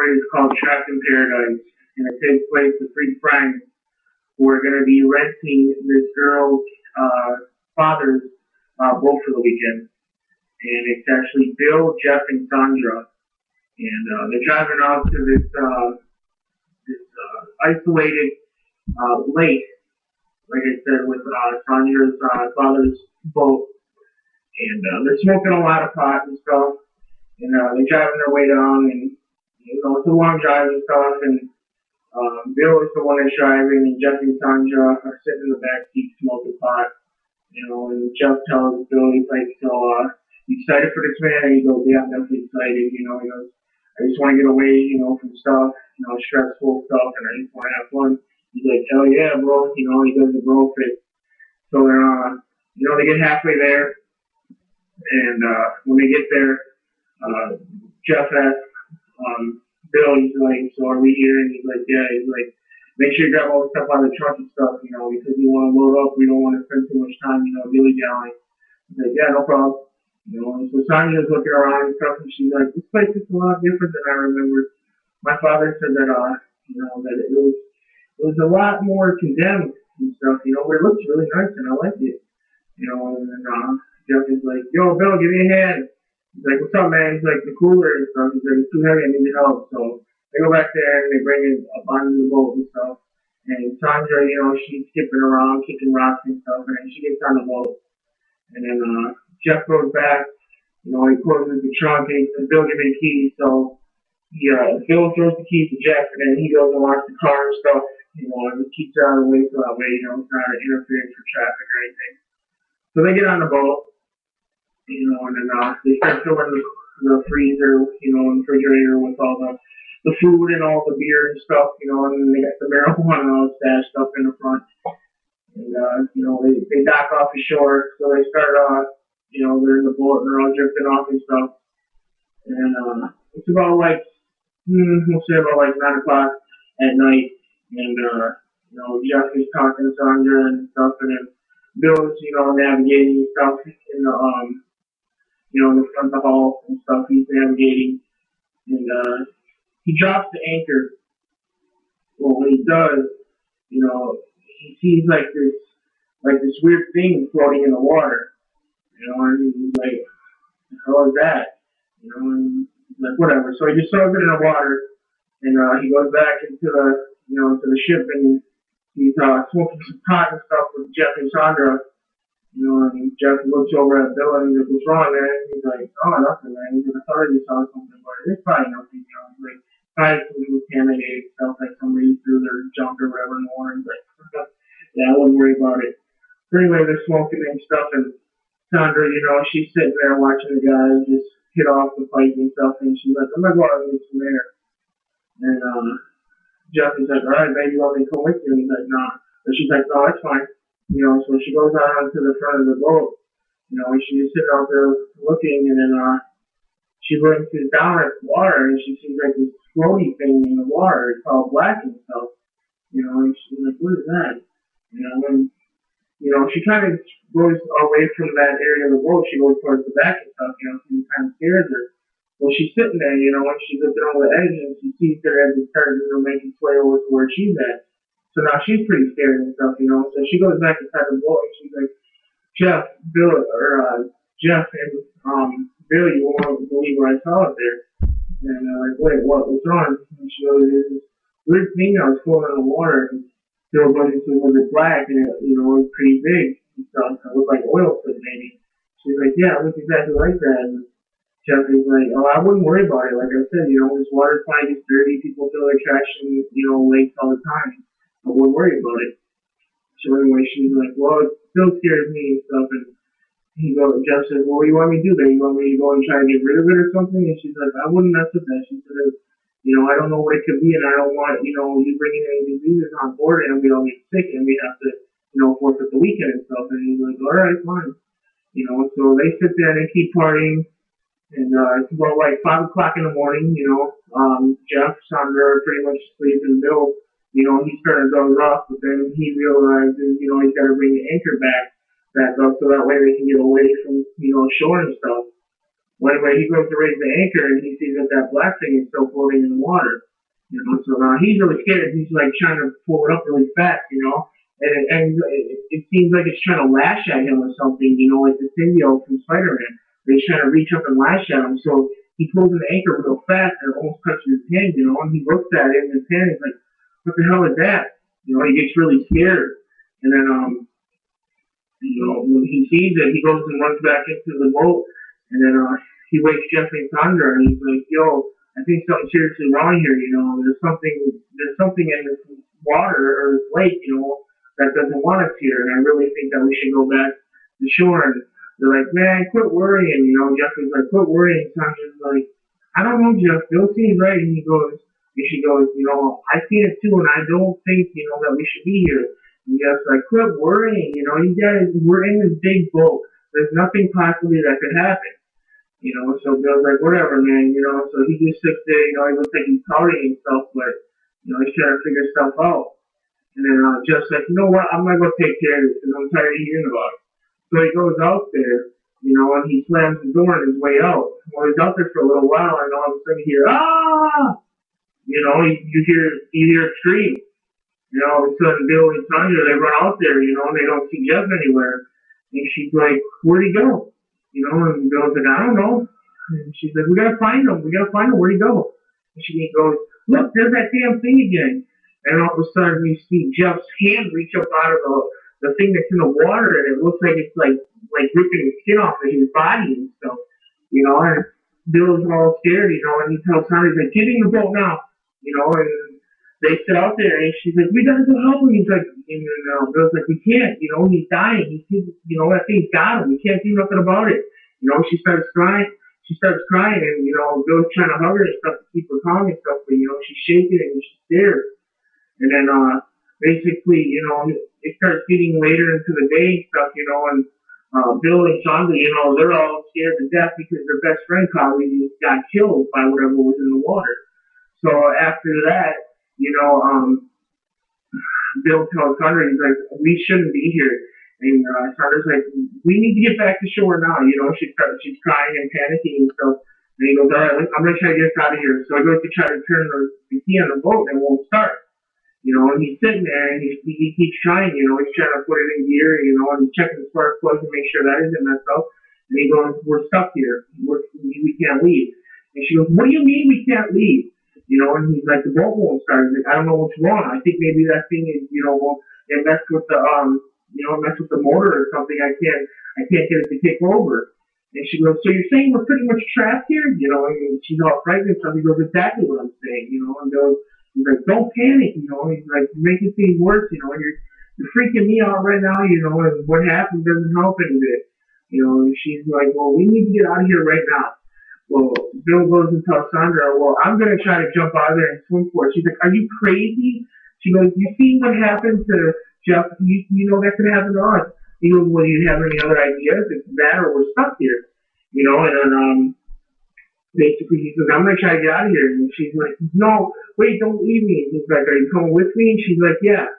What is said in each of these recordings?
story is called Trapped in Paradise, and it takes place with three friends who are going to be renting this girl's father's boat for the weekend. And it's actually Bill, Jeff, and Sandra. And they're driving out to this isolated lake, like I said, with Sandra's father's boat. And they're smoking a lot of pot and stuff. And they're driving their way down, and it's a long drive and stuff. And Bill is the one that's driving, and Jeff and Sandra are sitting in the back seat smoking pot. And Jeff tells Bill, he's like, so, you excited for this, man? And he goes, yeah, I'm definitely excited. He goes, I just want to get away, from stuff, stressful stuff, and I just want to have fun. He's like, hell yeah, bro. He does the bro fit. So they're, they get halfway there, and when they get there, Jeff asks Bill, he's like, so are we here? And he's like, yeah. He's like, make sure you grab all the stuff out of the trunk and stuff, because we want to load up. We don't want to spend too much time, dilly-dallying. He's like, yeah, no problem. And so Sonya's looking around and stuff, and she's like, this place is a lot different than I remember. My father said that, that it was a lot more condemned and stuff, but it looks really nice and I like it. And then Jeff is like, yo, Bill, give me a hand. He's like, what's up, man? He's like, the cooler and stuff. He's like, it's too heavy, I need your help. So they go back there and they bring it up onto the boat and stuff. And Sandra, she's skipping around, kicking rocks and stuff, and then she gets on the boat. And then Jeff goes back, he closes the trunk, and Bill gives me the keys, so Bill throws the keys to Jeff, and then he goes and locks the car and stuff, and just keeps it out of the way so that way, it's not interfering for traffic or anything. So they get on the boat, and then they start filling the freezer, and refrigerator with all the food and all the beer and stuff, and then they got the marijuana stashed up in the front. And, they dock off the shore, so they start, they're in the boat and they're all drifting off and stuff. And, it's about we'll say about 9 o'clock at night. And, Jeff is talking to Sandra and stuff, and then Bill's, navigating stuff in the, in the front of the hall and stuff. He's navigating. And, he drops the anchor. Well, when he does, he sees like this weird thing floating in the water, and he's like, the hell is that? And he's like, whatever. So he just throws it in the water, and he goes back into the, to the ship, and he's smoking some pot and stuff with Jeff and Sandra, and Jeff looks over at Bill and he's like, what's wrong, man? He's like, oh, nothing, man. He's like, I thought I just saw something, but it's probably nothing, He's like, probably something contaminated stuff, like somebody threw their junk or whatever in the water. He's like, yeah, I wouldn't worry about it. So anyway, they're smoking and stuff, and Sandra, she's sitting there watching the guys just hit off the pipe and stuff, and she's like, I'm gonna go out and get some air. And Jeff is like, all right, baby, you want me to come with you? And he's like, nah. But she's like, no, that's fine. So she goes out onto the front of the boat, and she's just sitting out there looking, and then she looks down at the water, and she sees like this floaty thing in the water. It's all black and stuff. And she's like, what is that? When she kind of goes away from that area of the boat, she goes towards the back and stuff, so it kind of scares her. Well, she's sitting there, when she's looking over the edge, and she sees her as it starts, making its way over to where she's at. So now she's pretty scared and stuff, so she goes back inside the boat, and she's like, Jeff, Bill, or Jeff and Bill, you won't believe what I saw out there. And like, wait, what's wrong? And she goes, there's this weird thing that was floating in the water, and Bill goes into it, was black, and it, it was pretty big and stuff. It looked like oil slick maybe. She's like, yeah, it looks exactly like that. And Jeff is like, oh, I wouldn't worry about it. Like I said, this water probably gets dirty. People throw their trash in, lakes all the time. I wouldn't worry about it. So anyway, she's like, well, it still scares me and stuff. And Jeff says, well, what do you want me to do, babe? You want me to go and try to get rid of it or something? And she's like, I wouldn't mess with that. She said, I don't know what it could be, and I don't want, you bringing any diseases on board, and we all get sick, and we have to, forfeit the weekend and stuff. And he's like, all right, fine. So they sit there and they keep partying, and it's about 5 o'clock in the morning, Jeff, Sandra are pretty much asleep, and Bill, he's starting to doze off, but then he realizes, he's got to bring the anchor back up so that way they can get away from, shore and stuff. when he goes to raise the anchor and he sees that that black thing is still floating in the water. So now he's really scared. He's like trying to pull it up really fast, and it seems like it's trying to lash at him or something, like the symbiote from Spider-Man. He's trying to reach up and lash at him. So he pulls an anchor real fast and it almost touches his hand, and he looks at it in his hand. He's like, "What the hell is that?" He gets really scared, and then when he sees it, he goes and runs back into the boat, and then he wakes Jeffrey and Sandra, and he's like, "Yo, I think something's seriously wrong here. There's something in this water or this lake, that doesn't want us here, and I really think that we should go back to shore." And they're like, "Man, quit worrying." Jeffrey's like, "Quit worrying." Sandra's like, "I don't know, Jeff. Bill seems right." And she goes, "I see it too, and I don't think, that we should be here." And Jeff's like, "Quit worrying. You guys, we're in this big boat. There's nothing possibly that could happen." So Bill's like, "Whatever, man." So he just sits there, he looks like he's pouting and stuff, but, he's trying to figure stuff out. And then Jeff's like, "You know what? I'm going to go take care of this because I'm tired of hearing about it." So he goes out there, and he slams the door on his way out. Well, he's out there for a little while, and all of a sudden you hear, "Ah!" You hear a scream. All of a sudden Bill and Sandra, they run out there, and they don't see Jeff anywhere. And she's like, "Where'd he go?" And Bill's like, "I don't know." And she's like, "We gotta find him. Where'd he go?" And she goes, "Look, there's that damn thing again." And all of a sudden you see Jeff's hand reach up out of the thing that's in the water, and it looks like it's like ripping the skin off of his body and stuff. And Bill's all scared, and he tells Sandra, he's like, "Get in the boat now." And they sit out there, and she's like, "We gotta go help him." He's like, Bill's like, "We can't, he's dying. That thing's got him. We can't do nothing about it." She starts crying. And, Bill's trying to hug her and stuff to keep her calm and stuff, but, she's shaking and she's scared. And then, basically, it starts getting later into the day and stuff, and, Bill and Sandra, they're all scared to death because their best friend probably just got killed by whatever was in the water. So after that, Bill tells Sandra, he's like, "We shouldn't be here." And Sandra's like, "We need to get back to shore now." She's crying and panicking and stuff. And he goes, "All right, I'm going to try to get us out of here." So he goes to try to turn the key on the boat and it won't start. And he's sitting there and he keeps trying, he's trying to put it in gear, and he's checking the spark plugs to make sure that isn't messed up. And he goes, "We're stuck here. We can't leave." And she goes, "What do you mean we can't leave?" And he's like, "The boat won't start." He's like, "I don't know what's wrong. I think maybe that thing is, it messed with the, messed with the motor or something. I can't get it to kick over." And she goes, "So you're saying we're pretty much trapped here?" And she's all frightened. So he goes, "Exactly what I'm saying." And he's like, "Don't panic." He's like, "You're making things worse. You're freaking me out right now. And what happened doesn't help any bit." And she's like, "Well, we need to get out of here right now." Well, Bill goes and tells Sandra, "Well, I'm going to try to jump out of there and swim for it." She's like, "Are you crazy?" She goes, "You seen what happened to Jeff? That could happen to us." He goes, "Well, do you have any other ideas? It's that or we're stuck here." And then basically he says, "I'm going to try to get out of here." And she's like, "No, wait, don't leave me." And he's like, "Are you coming with me?" And she's like, "Yeah."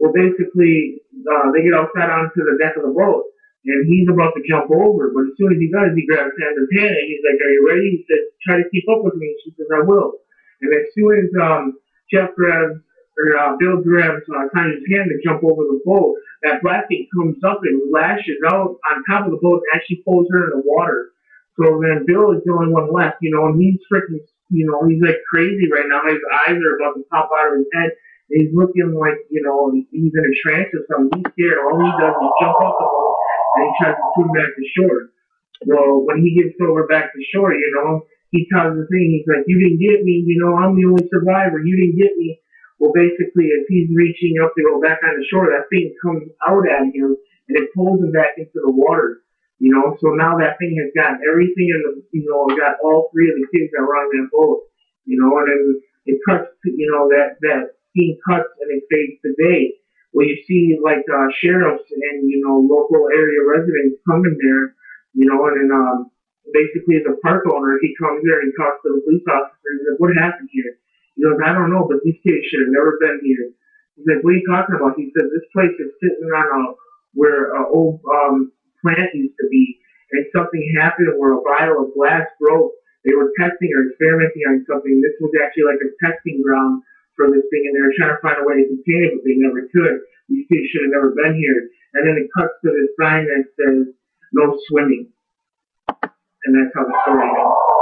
Well, basically, they get outside onto the deck of the boat. And he's about to jump over, but as soon as he does, he grabs Sandra's hand and he's like, "Are you ready?" He says, "Try to keep up with me." And she says, "I will." And as soon as Bill grabs Sandra's hand to jump over the boat, that black thing comes up and lashes out on top of the boat and actually pulls her in the water. So then Bill is the only one left, and he's freaking, he's like crazy right now. His eyes are about to pop out of his head. He's looking like, he's in a trance or something. He's scared. All he does is jump off the boat and he tries to swim back to shore. Well, when he gets over back to shore, he tells the thing, he's like, "You didn't get me, I'm the only survivor, you didn't get me." Well, basically, as he's reaching up to go back on the shore, that thing comes out at him and it pulls him back into the water. So now that thing has got everything in the, got all three of the kids that were on that boat, and then it cuts, that scene cuts and it fades to day. Well, you see like sheriffs and local area residents coming there, and then basically the park owner, he comes there and he talks to the police officer. He's like, "What happened here?" He goes, "I don't know, but these kids should have never been here." He's like, "What are you talking about?" He said, "This place is sitting on where an old plant used to be, and something happened where a bottle of glass broke. They were testing or experimenting on something. This was actually like a testing ground for this thing, and they were trying to find a way to contain it, but they never could. These kids should have never been here. And then it cuts to this sign that says, no swimming. And that's how the story ends.